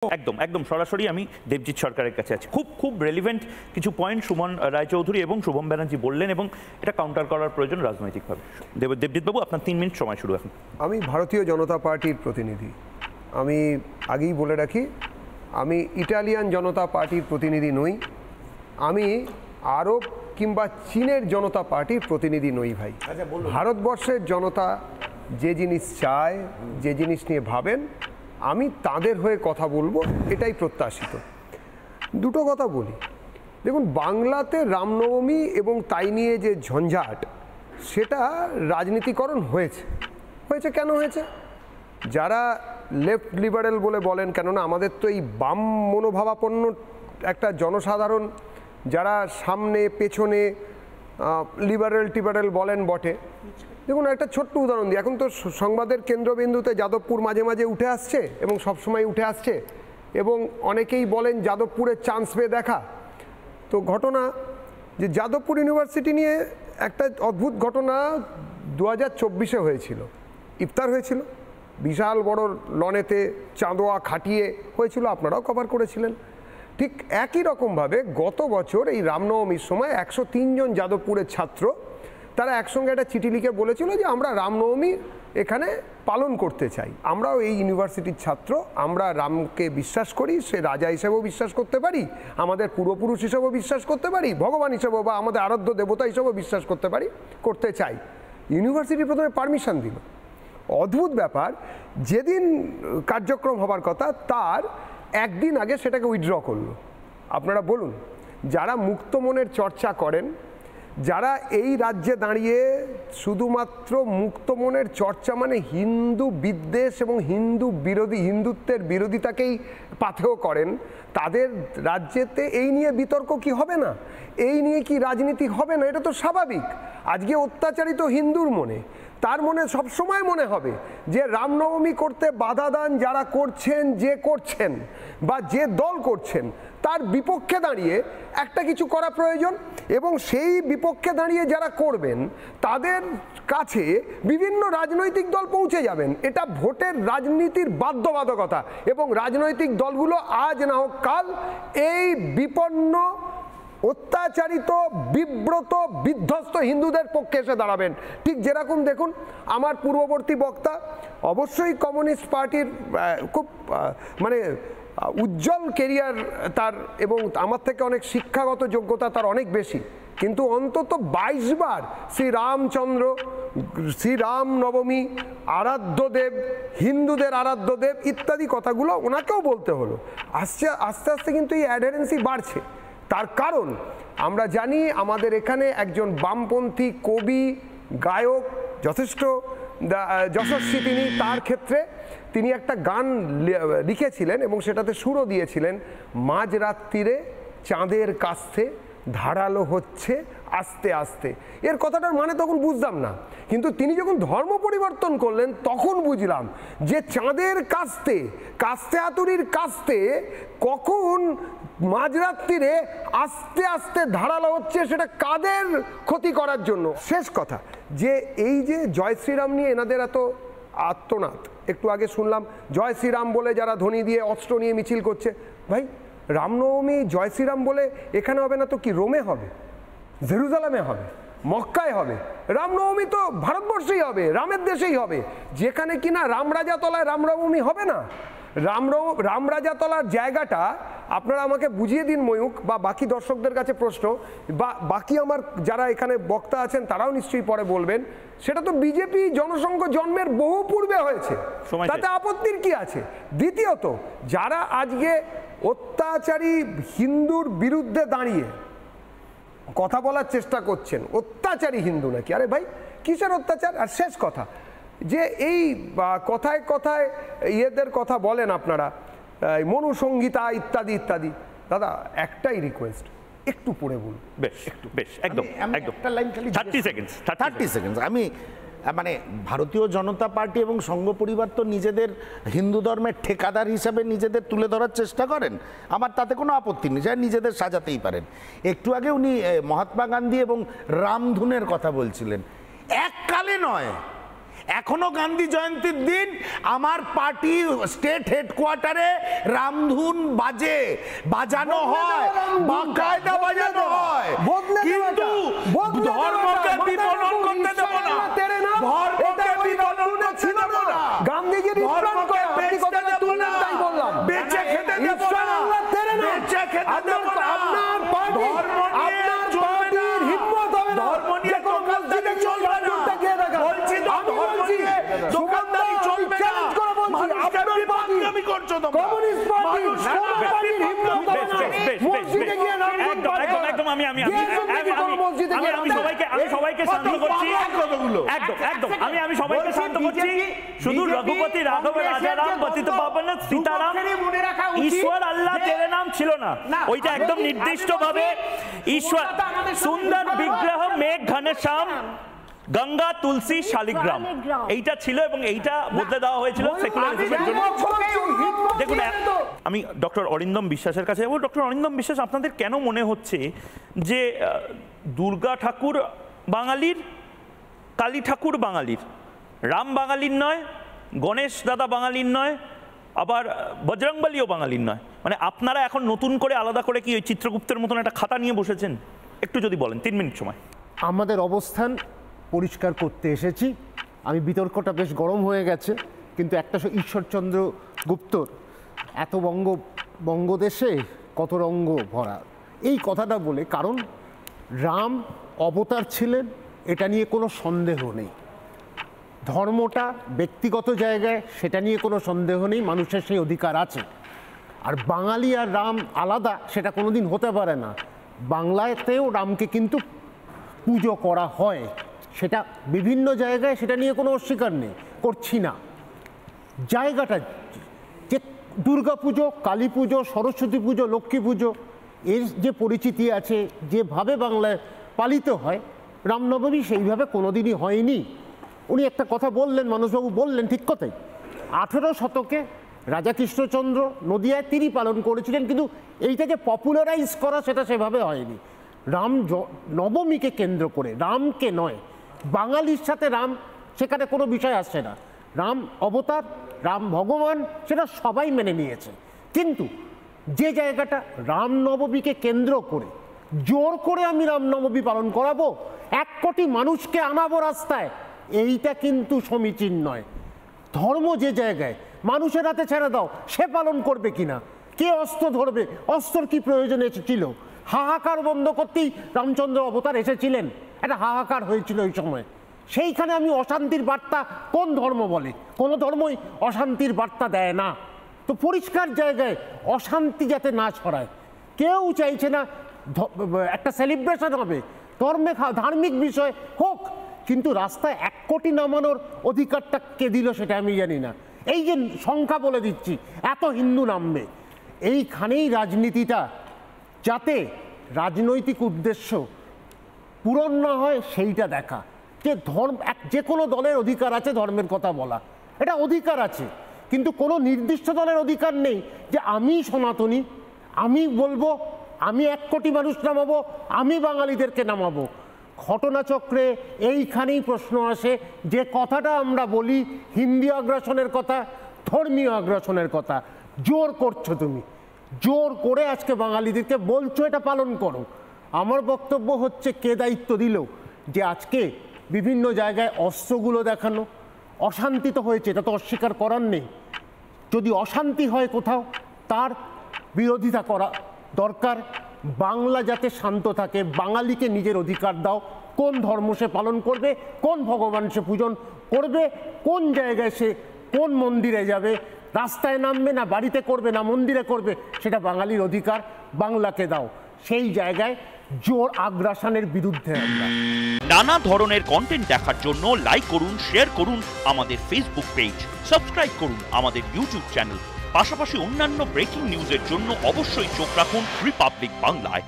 একদম একদম সরাসরি আমি দেবজিৎ সরকারের কাছে আছি। খুব খুব রেলিভেন্ট কিছু পয়েন্ট সুমন রায়চৌধুরী এবং শুভম ব্যানার্জি বললেন এবং এটা কাউন্টার করার প্রয়োজন রাজনৈতিকভাবে। দেবজিৎবাবু, আপনার 3 মিনিট সময় শুরু এখন। আমি ভারতীয় জনতা পার্টির প্রতিনিধি। আমি আগেই বলে রাখি, আমি ইটালিয়ান জনতা পার্টির প্রতিনিধি নই, আমি আরব কিংবা চীনের জনতা পার্টির প্রতিনিধি নই ভাই। ভারতবর্ষের জনতা যে জিনিস চায়, যে জিনিস নিয়ে ভাবেন, আমি তাদের হয়ে কথা বলবো, এটাই প্রত্যাশিত। দুটো কথা বলি, দেখুন, বাংলাতে রামনবমী এবং তাই নিয়ে যে ঝঞ্ঝাট, সেটা রাজনীতিকরণ হয়েছে। কেন হয়েছে? যারা লেফট লিবারেল বলে বলেন, কেননা আমাদের তো এই বাম মনোভাবাপন্ন একটা জনসাধারণ, যারা সামনে পেছনে লিবারেল টিবারেল বলেন বটে। দেখুন, একটা ছোট্ট উদাহরণ দিই। এখন তো সংবাদের কেন্দ্রবিন্দুতে যাদবপুর মাঝে মাঝে উঠে আসছে এবং সবসময় উঠে আসছে, এবং অনেকেই বলেন যাদবপুরের চান্স পেয়ে দেখা। তো ঘটনা যে যাদবপুর ইউনিভার্সিটি নিয়ে একটা অদ্ভুত ঘটনা 2024-এ হয়েছিল। ইফতার হয়েছিল বিশাল বড় লনেতে, চাঁদোয়া খাটিয়ে হয়েছিল, আপনারাও কভার করেছিলেন। ঠিক একই রকমভাবে গত বছর এই রামনবমীর সময় 103 জন যাদবপুরের ছাত্র, তারা একসঙ্গে একটা চিঠি লিখে বলেছিল যে আমরা রামনবমী এখানে পালন করতে চাই। আমরাও এই ইউনিভার্সিটির ছাত্র, আমরা রামকে বিশ্বাস করি, সে রাজা হিসেবেও বিশ্বাস করতে পারি, আমাদের পূর্বপুরুষ হিসেবেও বিশ্বাস করতে পারি, ভগবান হিসেবেও বা আমাদের আরাধ্য দেবতা হিসেবেও বিশ্বাস করতে পারি, করতে চাই। ইউনিভার্সিটি প্রথমে পারমিশন দিল। অদ্ভুত ব্যাপার, যেদিন কার্যক্রম হবার কথা তার একদিন আগে সেটাকে উইথড্র করলো। আপনারা বলুন, যারা মুক্ত মনের চর্চা করেন, যারা এই রাজ্যে দাঁড়িয়ে শুধুমাত্র মুক্ত মনের চর্চা মানে হিন্দু বিদ্বেষ এবং হিন্দুত্বের বিরোধিতাকেই পাথেয় করেন, তাদের রাজ্যেতে এই নিয়ে বিতর্ক কি হবে না? এই নিয়ে কি রাজনীতি হবে না? এটা তো স্বাভাবিক। আজকে অত্যাচারিত হিন্দুর মনে, তার মনে সবসময় মনে হবে যে রামনবমী করতে বাধা দান যারা করছেন, যে করছেন বা যে দল করছেন, তার বিপক্ষে দাঁড়িয়ে একটা কিছু করা প্রয়োজন। এবং সেই বিপক্ষে দাঁড়িয়ে যারা করবেন তাদের কাছে বিভিন্ন রাজনৈতিক দল পৌঁছে যাবেন। এটা ভোটের রাজনীতির বাধ্যবাধকতা, এবং রাজনৈতিক দলগুলো আজ না হোক কাল এই বিপন্ন, অত্যাচারিত, বিব্রত, বিধ্বস্ত হিন্দুদের পক্ষে এসে দাঁড়াবেন। ঠিক যেরকম দেখুন, আমার পূর্ববর্তী বক্তা অবশ্যই কমিউনিস্ট পার্টির খুব মানে উজ্জ্বল কেরিয়ার তার, এবং আমার থেকে অনেক শিক্ষাগত যোগ্যতা তার অনেক বেশি, কিন্তু অন্তত 22 বার শ্রীরামচন্দ্র, শ্রীরাম নবমী, আরাধ্যদেব, হিন্দুদের আরাধ্যদেব ইত্যাদি কথাগুলো ওনাকেও বলতে হলো। আস্তে আস্তে কিন্তু এই অ্যাডারেন্সি বাড়ছে। তার কারণ আমরা জানি, আমাদের এখানে একজন বামপন্থী কবি, গায়ক, যথেষ্ট যশস্বী তিনি। তার ক্ষেত্রে তিনি একটা গান লিখেছিলেন এবং সেটাতে সুরও দিয়েছিলেন, মাঝরাত্রিরে চাঁদের কাছে ধারালো হচ্ছে আস্তে আস্তে। এর কথাটার মানে তখন বুঝতাম না, কিন্তু তিনি যখন ধর্ম পরিবর্তন করলেন তখন বুঝলাম যে চাঁদের কাস্তে, কাস্তে হাতুড়ির কাস্তে কখন মাঝরাত্রিরে আস্তে আস্তে ধারালো হচ্ছে, সেটা কাদের ক্ষতি করার জন্য। শেষ কথা, যে এই যে জয় শ্রীরাম নিয়ে এনাদের এত আত্মনাদ, একটু আগে শুনলাম জয় শ্রীরাম বলে যারা ধ্বনি দিয়ে অস্ত্র নিয়ে মিছিল করছে। ভাই, রামনবমী জয় শ্রীরাম বলে এখানে হবে না তো কি রোমে হবে, জেরুজালেমে হবে, মক্কায় হবে? রামনবমী তো ভারতবর্ষেই হবে, রামের দেশেই হবে। যেখানে কিনা রামরাজাতলায় রামনবমী হবে না, রামরাজাতলার জায়গাটা আপনারা আমাকে বুঝিয়ে দিন ময়ূক, বা বাকি দর্শকদের কাছে প্রশ্ন, বা বাকি আমার যারা এখানে বক্তা আছেন তারাও নিশ্চয়ই পরে বলবেন, সেটা তো বিজেপি জনসংঘ জন্মের বহু পূর্বে হয়েছে, তাতে আপত্তির কি আছে? দ্বিতীয়ত, যারা আজকে অত্যাচারী হিন্দুর বিরুদ্ধে দাঁড়িয়ে কথা বলার চেষ্টা করছেন, অত্যাচারী হিন্দু নাকি? আরে ভাই, কিসের অত্যাচার? আর শেষ কথা, যে এই কথায় কথায় ইয়েদের কথা বলেন আপনারা, মনুসংহিতা ইত্যাদি ইত্যাদি, দাদা একটাই রিকোয়েস্ট, একটু পড়ে বলুন। বেশ একদম একদম 30 সেকেন্ডস। আমি মানে ভারতীয় জনতা পার্টি এবং সংঘ পরিবার তো নিজেদের হিন্দু ধর্মের ঠিকাদার হিসাবে নিজেদের তুলে ধরার চেষ্টা করেন, আমার তাতে কোনো আপত্তি নেই, যা নিজেদের সাজাতেই পারেন। একটু আগে উনি মহাত্মা গান্ধী এবং রামধুনের কথা বলছিলেন, এককালে নয়, এখনো গান্ধী জয়ন্তীর দিন আমার পার্টি স্টেট হেডকোয়ার্টারে রামধুন বাজানো হয়, বাকায়দা বাজানো হয়, কিন্তু ধর্মকে বিপণন করতে দেব না, ধর্মকে বিপণন করতে দেব না, গান্ধীজির ধর্মকে বেচতে দেব না, বেচে খেতে দেব না, বেচে খেতে দেব না, ধর্ম নিয়ে চলবে না, ধর্ম নিয়ে দোকানদারি চলবে না, বলছি তো ধর্ম নিয়ে দোকানদারি চলবে না, মানুষকে বিপদগামী করছো তোমরা, সবাইকে শান্ত করছি, একদম আমি সবাইকে শান্ত করছি। শুধু রঘুপতি রাঘব রাজারাম পতিত পাবন সীতারাম ঈশ্বর আল্লাহ তেরে নাম ছিল না, ওইটা একদম নির্দিষ্ট ভাবে ঈশ্বর সুন্দর বিগ্রহ মেঘ ঘনশ্যাম গঙ্গা তুলসী শালিগ্রাম এইটা ছিল, এবং এইটা বদলে দেওয়া হয়েছিল সেকুলারিজমের জন্য। দেখুন, আমি ডক্টর অরিন্দম বিশ্বাসের কাছে যাবো। ডক্টর অরিন্দম বিশ্বাস, আপনাদের কেন মনে হচ্ছে যে দুর্গা ঠাকুর বাঙালির, কালী ঠাকুর বাঙালির, রাম বাঙালির নয়, গণেশ দাদা বাঙালির নয়, আবার বজরংবলীও বাঙালির নয়? মানে আপনারা এখন নতুন করে আলাদা করে কি ওই চিত্রগুপ্তের মতন একটা খাতা নিয়ে বসেছেন? একটু যদি বলেন, 3 মিনিট সময়। আমাদের অবস্থান পরিষ্কার করতে এসেছি। আমি বিতর্কটা বেশ গরম হয়ে গেছে, কিন্তু একটা ঈশ্বরচন্দ্র গুপ্তর এত বঙ্গদেশে কত রঙ্গ ভরা, এই কথাটা বলে, কারণ রাম অবতার ছিলেন, এটা নিয়ে কোনো সন্দেহ নেই। ধর্মটা ব্যক্তিগত জায়গায়, সেটা নিয়ে কোনো সন্দেহ নেই, মানুষের সেই অধিকার আছে। আর বাঙালি আর রাম আলাদা সেটা কোনোদিন হতে পারে না। বাংলাতেও রামকে কিন্তু পুজো করা হয়, সেটা বিভিন্ন জায়গায়, সেটা নিয়ে কোনো অস্বীকার নেই, করছি না। জায়গাটা যে দুর্গা পুজো, কালী পুজো, সরস্বতী পুজো, লক্ষ্মী পুজো, এর যে পরিচিতি আছে, যেভাবে বাংলায় পালিত হয়, রামনবমী সেইভাবে কোনোদিনই হয়নি। উনি একটা কথা বললেন, মানসবাবু বললেন, ঠিক কথাই। 18 শতকে রাজা কৃষ্ণচন্দ্র নদিয়ায় তিনি পালন করেছিলেন, কিন্তু এইটাকে পপুলারাইজ করা সেটা সেভাবে হয়নি। রাম নবমীকে কেন্দ্র করে, রামকে নয়, বাঙালির সাথে রাম সেখানে কোনো বিষয় আসছে না। রাম অবতার, রাম ভগবান, সেটা সবাই মেনে নিয়েছে। কিন্তু যে জায়গাটা রামনবমীকে কেন্দ্র করে জোর করে আমি রামনবমী পালন করাবো, 1 কোটি মানুষকে আনাবো রাস্তায়, এইটা কিন্তু সমীচীন নয়। ধর্ম যে জায়গায়, মানুষের হাতে ছেড়ে দাও, সে পালন করবে কিনা, কে অস্ত্র ধরবে, অস্ত্রর কি প্রয়োজন এসেছিল? হাহাকার বন্ধ করতেই রামচন্দ্র অবতার এসেছিলেন, একটা হাহাকার হয়েছিল ওই সময়। সেইখানে আমি অশান্তির বার্তা, কোন ধর্ম বলে? কোনো ধর্মই অশান্তির বার্তা দেয় না। তো পরিষ্কার জায়গায় অশান্তি যাতে না ছড়ায়, কেউ চাইছে না একটা সেলিব্রেশন হবে, ধার্মিক বিষয় হোক, কিন্তু রাস্তায় 1 কোটি নামানোর অধিকারটা কে দিল সেটা আমি জানি না। এই যে সংখ্যা বলে দিচ্ছি, এত হিন্দু নামবে, এইখানেই রাজনীতিটা, যাতে রাজনৈতিক উদ্দেশ্য পূরণ না হয় সেইটা দেখা। যে যে কোনো দলের অধিকার আছে ধর্মের কথা বলা, এটা অধিকার আছে, কিন্তু কোনো নির্দিষ্ট দলের অধিকার নেই যে আমি সনাতনী, আমি বলবো, আমি 1 কোটি মানুষ নামাবো, আমি বাঙালিদেরকে নামাবো। ঘটনাচক্রে এইখানেই প্রশ্ন আসে, যে কথাটা আমরা বলি হিন্দি আগ্রাসনের কথা, ধর্মীয় আগ্রাসনের কথা, জোর করছো তুমি, জোর করে আজকে বাঙালিদেরকে বলছো এটা পালন করো। আমার বক্তব্য হচ্ছে, কে দায়িত্ব দিল যে আজকে বিভিন্ন জায়গায় অস্ত্রগুলো দেখানো? অশান্তি তো হয়েছে, এটা তো অস্বীকার করার নেই। যদি অশান্তি হয় কোথাও, তার বিরোধিতা করা দরকার। বাংলা যাতে শান্ত থাকে, বাঙালিকে নিজের অধিকার দাও, কোন ধর্ম সে পালন করবে, কোন ভগবান সে পূজন করবে, কোন জায়গায় সে কোন মন্দিরে যাবে, রাস্তায় নামবে না বাড়িতে করবে না মন্দিরে করবে, সেটা বাঙালির অধিকার, বাংলাকে দাও। সেই জায়গায় জোর আগ্রাসনের বিরুদ্ধে আমরা। নানা ধরনের কন্টেন্ট দেখার জন্য লাইক করুন, শেয়ার করুন আমাদের ফেসবুক পেজ, সাবস্ক্রাইব করুন আমাদের ইউটিউব চ্যানেল। পাশাপাশি অন্যান্য ব্রেকিং নিউজের জন্য অবশ্যই চোখ রাখুন রিপাবলিক বাংলায়।